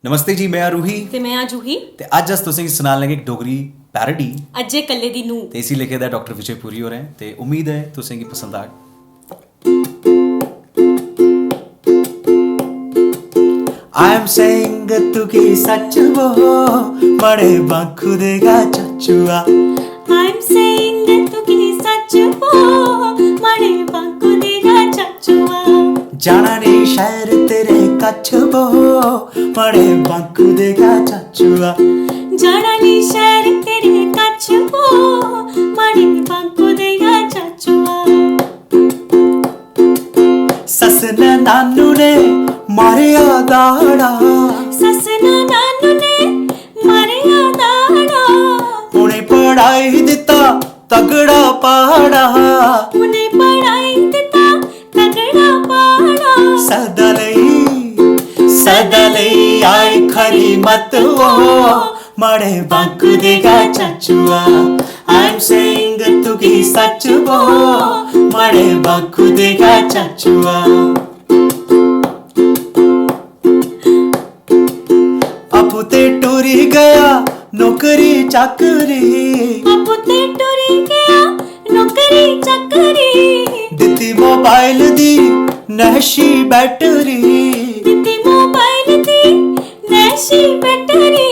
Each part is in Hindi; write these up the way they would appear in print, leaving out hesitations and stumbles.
नमस्ते जी, मैं रूही ते मैं जूही ते अज अस तुसें सुनान लगे एक डोगरी पैरोडी अज्जे कल्ले दी नूं ते इसी लिखे दा डॉक्टर विजय पुरी होरें ते उम्मीद है तुसें गी पसंद आग। आई एम सेइंग तुकी सच वो बड़े बाखु देगा चचुआ। आई एम सेइंग तू की सच हो मारे बांकु देगा चचुआ। जाना नहीं शहर तेरे कच्छ वो बड़े बाखु देगा चचुआ। जाना नी शहर तेरे कच्छ हो मारे बांकु देगा चचुआ। सस ने नानू ने मारिया दाड़ा, सस नानू ने मारिया दाड़ा, उन्हें पढ़ाई दिता तगड़ा पाड़ा। उन्हें पढ़ाई दिता तगड़ा पाड़ा। सदलई आई खरी मत वो मारे बांकु देगा चचुआ। आई एम सेइंग तू की सच वो मारे बांकु देगा चचुआ। अपू ते टूरी गया नौकरी चाकरी, अपू ते टुरी गया नौकरी चाकरी। दिती मोबाइल दी नहशी बैटरी, दिती मोबाइल दी नैशी बैटरी।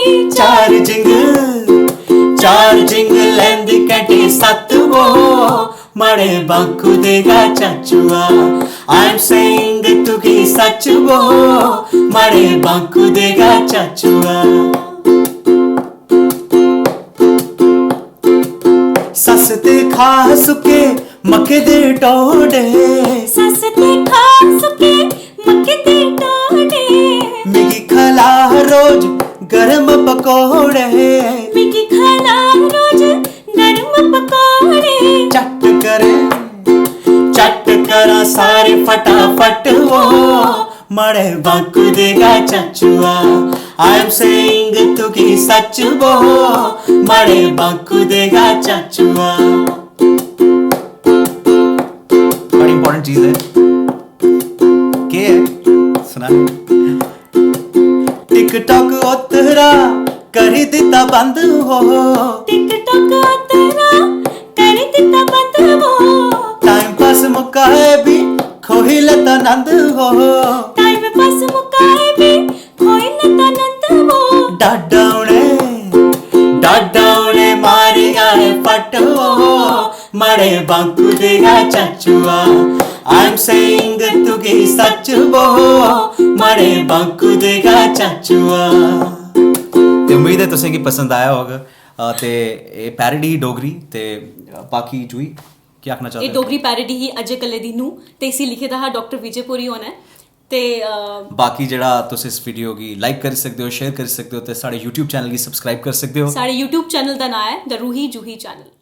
चार्जिंग लैंदी कैटी सत वो मारे बांकु देगा चचुआ। आई एम सेइंग तू की सच वो मारे बांकु देगा चचुआ। सस ते खा सुके मक्के दे टोडे, सस ते खा सुके मक्के ते टोडे। मिगी खला रोज गरम पकोड़े, मिगी खला रोज नरम पकोड़े। चट करा सारे फटाफट वो मारे बांकु देगा चचुआ। आई एम सेइंग तू की सच वो मारे बांकु देगा चचुआ। बड़ी इंपॉर्टेंट चीज है के सुना। टिकटॉक उतरा कर दिता बंद हो, टिकटॉक तेरा कर दिता बंद हो। टाइम पास मुका है भी खोही लता नंद हो। टाइम पास मुकाए भी खोई लता नंद हो। डाडाउने मारी आए फट हो मारे बांकु देगा चचुआ। आई एम सेइंग तू की सच वो मारे बांकु देगा चचुआ। ते उम्मीद है तुसें गी पसंद आया होगा ते एह् पैरोडी डोगरी ते बाकी जूही क्या आखना चाहते एह् डोगरी पैरोडी ही अज्जे कल्ले दी नूं ते इसी लिखे दा हा डॉक्टर विजय पुरी होना ते बाकी जेह्ड़ा तुस इस वीडियो गी लाइक करी सकदे हो, शेयर करी सकदे हो ते साढ़े YouTube चैनल गी सब्सक्राइब करी सकदे हो। साढ़े YouTube चैनल दा नाम है द रूही जूही चैनल।